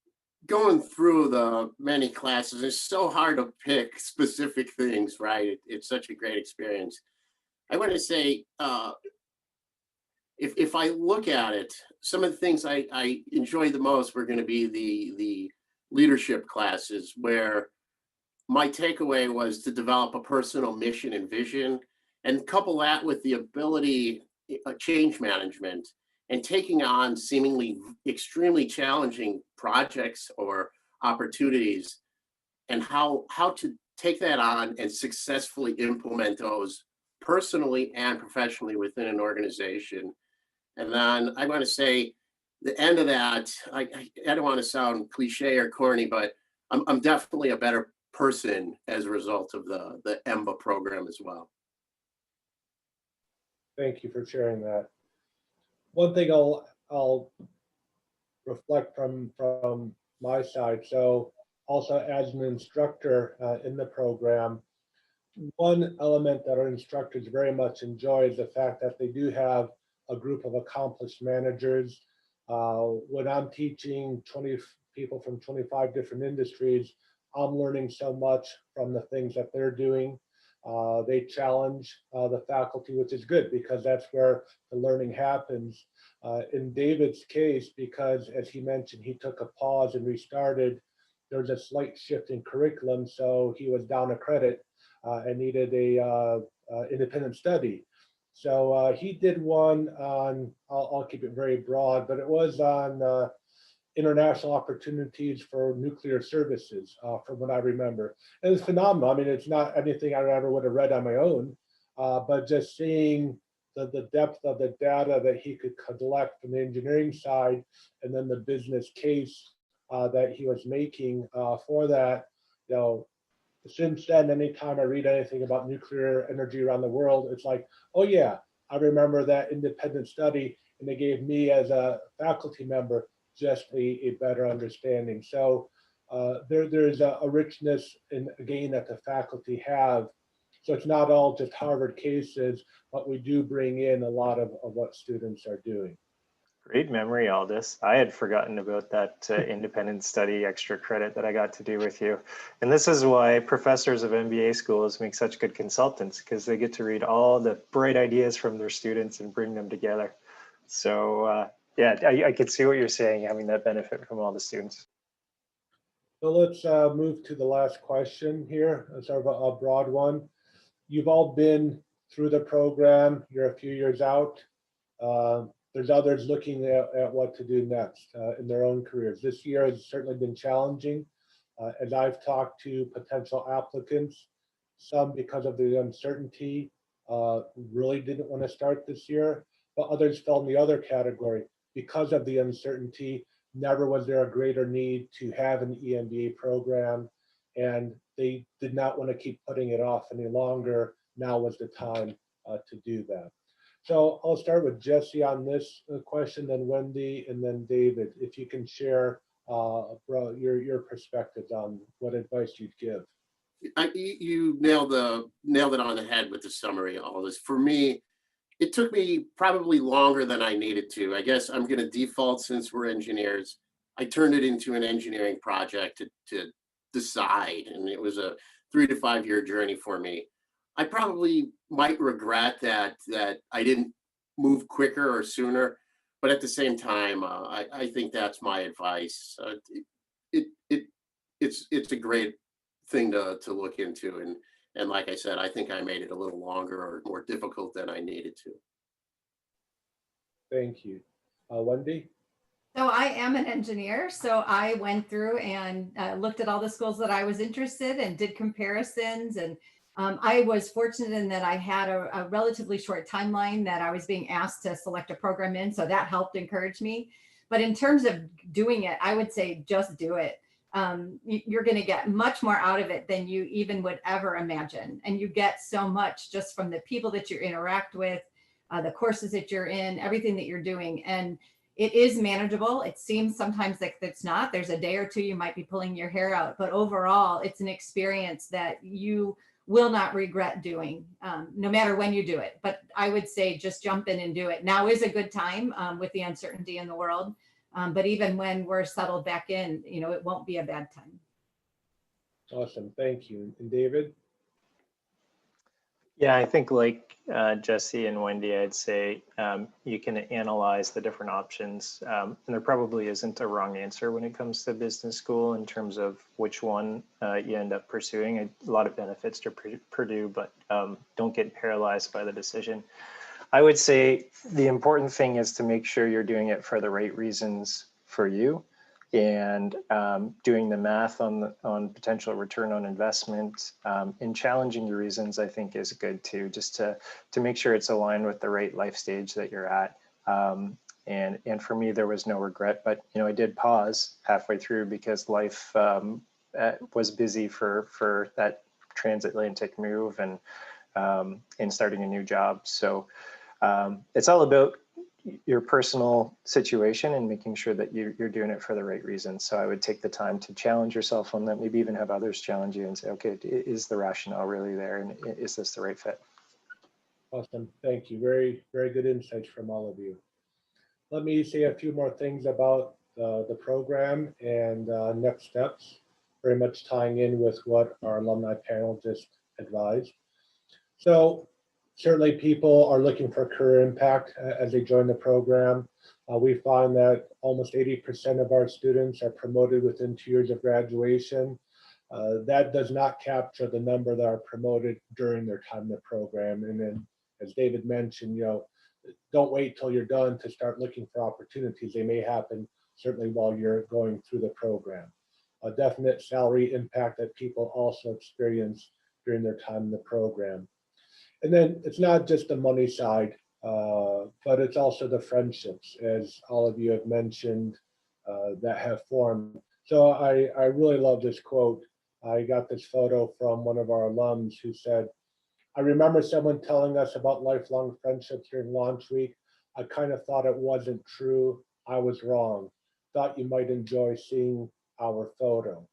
going through the many classes. It's so hard to pick specific things, right? It's such a great experience. I want to say, if I look at it, some of the things I enjoyed the most were going to be the leadership classes, where my takeaway was to develop a personal mission and vision, and couple that with the ability, change management, and taking on seemingly extremely challenging projects or opportunities, and how to take that on and successfully implement those personally and professionally within an organization. And then I want to say the end of that, I don't want to sound cliche or corny, but I'm definitely a better person as a result of the EMBA program as well. Thank you for sharing that. One thing I'll reflect from my side. So also as an instructor in the program, one element that our instructors very much enjoy is the fact that they do have a group of accomplished managers. When I'm teaching 20 people from 25 different industries, I'm learning so much from the things that they're doing. They challenge the faculty, which is good, because that's where the learning happens. In David's case, because as he mentioned, he took a pause and restarted, there was a slight shift in curriculum, so he was down a credit and needed a independent study. So he did one on, I'll keep it very broad, but it was on international opportunities for nuclear services, from what I remember. It was phenomenal. I mean, it's not anything I ever would have read on my own, but just seeing the depth of the data that he could collect from the engineering side, and then the business case that he was making for that, you know, since then, anytime I read anything about nuclear energy around the world, it's like, oh yeah, I remember that independent study, and they gave me as a faculty member just a better understanding. So there's a richness in, again, that the faculty have. So it's not all just Harvard cases, but we do bring in a lot of what students are doing. Great memory, Aldous. I had forgotten about that independent study extra credit that I got to do with you. And this is why professors of MBA schools make such good consultants, because they get to read all the bright ideas from their students and bring them together. So yeah, I could see what you're saying, having that benefit from all the students. So let's move to the last question here. It's sort of a broad one. You've all been through the program. You're a few years out. There's others looking at what to do next in their own careers. This year has certainly been challenging. As I've talked to potential applicants, some because of the uncertainty really didn't want to start this year, but others fell in the other category. Because of the uncertainty, never was there a greater need to have an EMBA program, and they did not want to keep putting it off any longer. Now was the time to do that. So I'll start with Jesse on this question, then Wendy, and then David, if you can share your perspectives on what advice you'd give. You nailed it on the head with the summary of all this. For me, it took me probably longer than I needed to. I guess I'm going to default, since we're engineers. I turned it into an engineering project to decide, and it was a 3 to 5 year journey for me. I probably might regret that I didn't move quicker or sooner, but at the same time, I think that's my advice. it's a great thing to look into. And like I said, I think I made it a little longer or more difficult than I needed to. Thank you. Wendy? So I am an engineer, so I went through and looked at all the schools that I was interested in, did comparisons, and I was fortunate in that I had a relatively short timeline that I was being asked to select a program in, so that helped encourage me. But in terms of doing it, I would say just do it. You're going to get much more out of it than you even would ever imagine, and you get so much just from the people that you interact with, the courses that you're in, everything that you're doing, and it is manageable. It seems sometimes like it's not. There's a day or two you might be pulling your hair out, but overall, it's an experience that you will not regret doing, no matter when you do it. But I would say just jump in and do it. Now is a good time with the uncertainty in the world. But even when we're settled back in, it won't be a bad time. Awesome, thank you. And David? Yeah, I think like Jesse and Wendy, I'd say you can analyze the different options. And there probably isn't a wrong answer when it comes to business school in terms of which one you end up pursuing. A lot of benefits to Purdue, but don't get paralyzed by the decision. I would say the important thing is to make sure you're doing it for the right reasons for you, and doing the math on potential return on investment, and challenging your reasons, I think, is good too, just to make sure it's aligned with the right life stage that you're at. And for me, there was no regret, but I did pause halfway through because life was busy for that transatlantic move and starting a new job. So it's all about your personal situation and making sure that you're doing it for the right reasons. So I would take the time to challenge yourself on that, maybe even have others challenge you and say, okay, is the rationale really there? And is this the right fit? Awesome, thank you. Very, very good insights from all of you. Let me say a few more things about the program and next steps, very much tying in with what our alumni panel just advised. So certainly people are looking for career impact as they join the program. We find that almost 80% of our students are promoted within 2 years of graduation. That does not capture the number that are promoted during their time in the program. And then, as David mentioned, don't wait till you're done to start looking for opportunities. They may happen certainly while you're going through the program. A definite salary impact that people also experience during their time in the program. And then it's not just the money side, but it's also the friendships, as all of you have mentioned, that have formed. So I really love this quote. I got this photo from one of our alums who said, "I remember someone telling us about lifelong friendships during launch week. I kind of thought it wasn't true. I was wrong. Thought you might enjoy seeing our photo."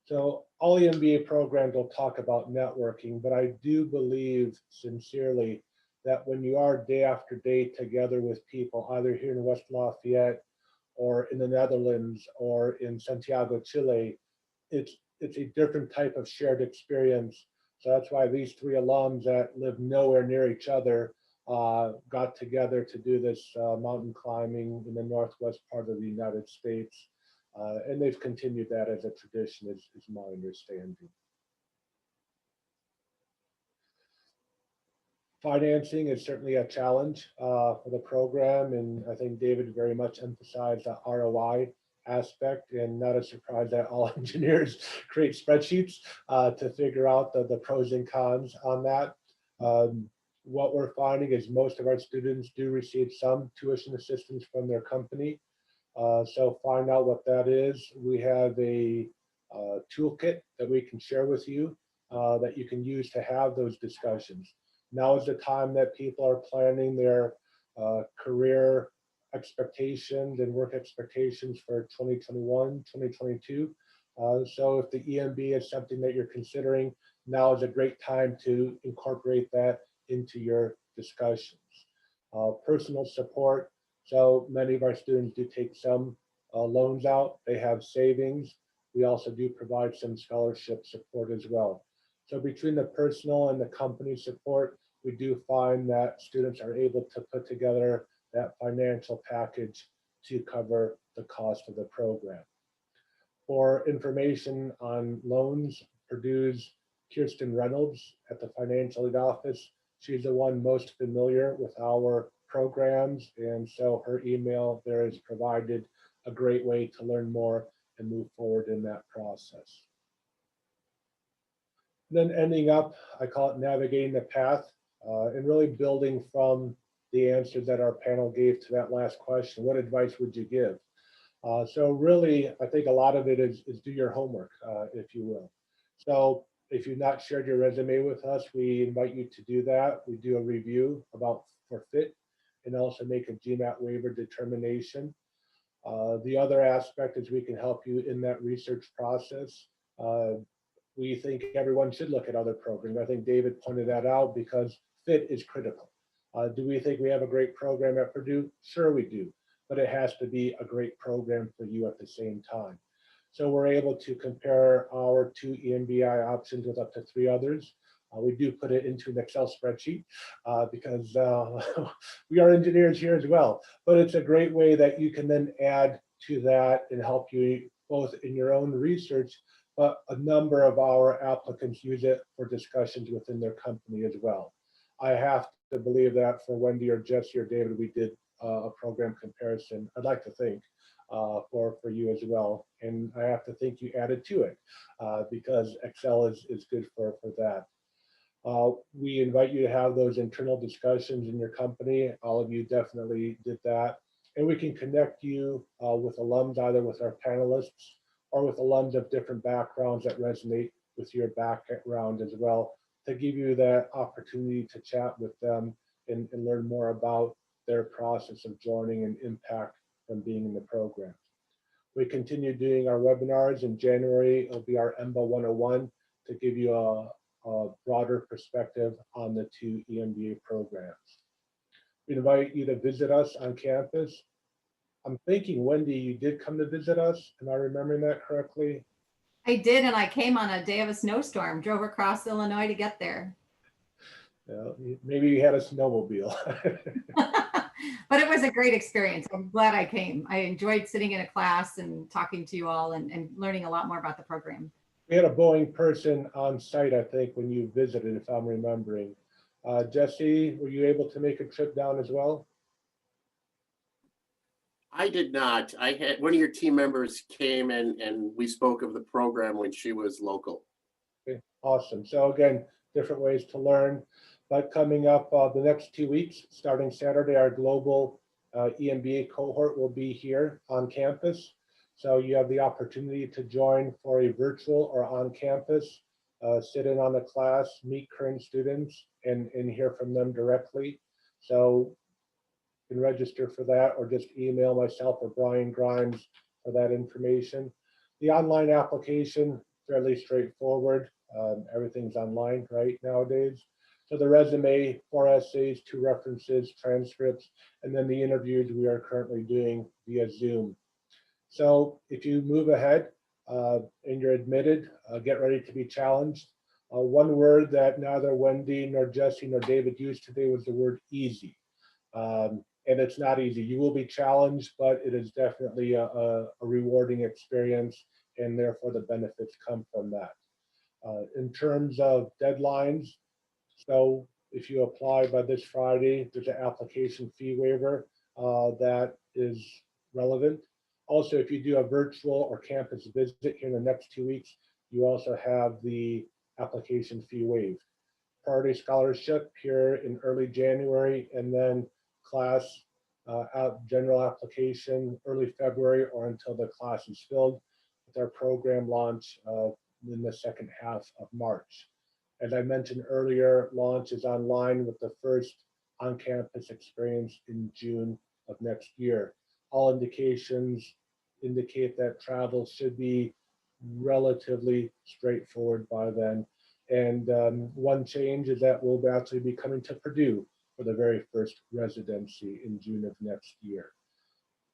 So all the MBA programs will talk about networking, but I do believe sincerely that when you are day after day together with people, either here in West Lafayette or in the Netherlands or in Santiago, Chile, it's a different type of shared experience. So that's why these three alums that live nowhere near each other got together to do this mountain climbing in the northwest part of the United States. And they've continued that as a tradition, is my understanding. Financing is certainly a challenge for the program, and I think David very much emphasized the ROI aspect, and not a surprise that all engineers create spreadsheets to figure out the pros and cons on that. What we're finding is most of our students do receive some tuition assistance from their company. So find out what that is. We have a toolkit that we can share with you that you can use to have those discussions. Now is the time that people are planning their career expectations and work expectations for 2021, 2022. So if the EMBA is something that you're considering, now is a great time to incorporate that into your discussions. Personal support. So many of our students do take some loans out. They have savings. We also do provide some scholarship support as well. So between the personal and the company support, we do find that students are able to put together that financial package to cover the cost of the program. For information on loans, Purdue's Kirsten Reynolds at the financial aid office. She's the one most familiar with our programs, and so her email there is provided a great way to learn more and move forward in that process. Then ending up, I call it navigating the path, and really building from the answers that our panel gave to that last question. What advice would you give? So really, I think a lot of it is do your homework, if you will. So if you've not shared your resume with us, we invite you to do that. We do a review about for fit and also make a GMAT waiver determination. The other aspect is we can help you in that research process. We think everyone should look at other programs. I think David pointed that out because fit is critical. Do we think we have a great program at Purdue? Sure we do, but it has to be a great program for you at the same time. So we're able to compare our 2 EMBA options with up to 3 others. We do put it into an Excel spreadsheet because we are engineers here as well, but it's a great way that you can then add to that and help you both in your own research, but a number of our applicants use it for discussions within their company as well. I have to believe that for Wendy or Jesse or David, we did a program comparison. I'd like to think for you as well. And I have to think you added to it because Excel is good for that. We invite you to have those internal discussions in your company. All of you definitely did that. And we can connect you with alums, either with our panelists or with alums of different backgrounds that resonate with your background as well, to give you that opportunity to chat with them and learn more about their process of joining and impact from being in the program. We continue doing our webinars. In January, it'll be our EMBA 101 to give you a broader perspective on the 2 EMBA programs. We invite you to visit us on campus. I'm thinking, Wendy, you did come to visit us. Am I remembering that correctly? I did, and I came on a day of a snowstorm, drove across Illinois to get there. Maybe you had a snowmobile. But it was a great experience. I'm glad I came. I enjoyed sitting in a class and talking to you all and learning a lot more about the program. We had a Boeing person on site, I think, when you visited, if I'm remembering. Jesse, were you able to make a trip down as well? I did not. I had one of your team members came and we spoke of the program when she was local. Okay, awesome. So again, different ways to learn. But coming up the next 2 weeks, starting Saturday, our global EMBA cohort will be here on campus. So you have the opportunity to join for a virtual or on campus, sit in on the class, meet current students, and hear from them directly. So you can register for that or just email myself or Brian Grimes for that information. The online application, fairly straightforward. Everything's online right nowadays. So the resume, 4 essays, 2 references, transcripts, and then the interviews we are currently doing via Zoom. So if you move ahead and you're admitted, get ready to be challenged. One word that neither Wendy nor Jesse nor David used today was the word easy. And it's not easy. You will be challenged, but it is definitely a rewarding experience, and therefore the benefits come from that. In terms of deadlines, so if you apply by this Friday, there's an application fee waiver that is relevant. Also, if you do a virtual or campus visit here in the next 2 weeks, you also have the application fee waived. Priority scholarship here in early January, and then class general application early February or until the class is filled, with our program launch in the second half of March. As I mentioned earlier, launch is online with the first on-campus experience in June of next year. All indications indicate that travel should be relatively straightforward by then. And one change is that we'll actually be coming to Purdue for the very first residency in June of next year.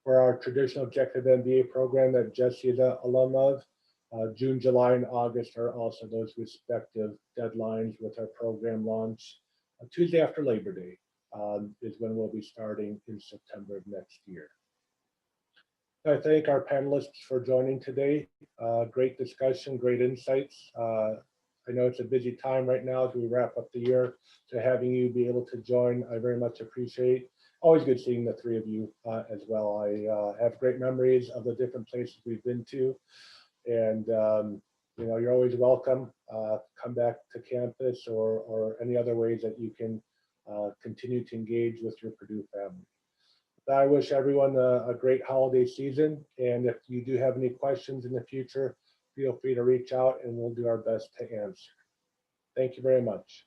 For our traditional objective MBA program that Jesse is an alum of, June, July, and August are also those respective deadlines with our program launch. Tuesday after Labor Day is when we'll be starting in September of next year. I thank our panelists for joining today. Great discussion, great insights. I know it's a busy time right now as we wrap up the year. So having you be able to join, I very much appreciate. Always good seeing the three of you as well. I have great memories of the different places we've been to. And you know, you're always welcome. Come back to campus or any other ways that you can continue to engage with your Purdue family. I wish everyone a great holiday season. And if you do have any questions in the future, feel free to reach out and we'll do our best to answer. Thank you very much.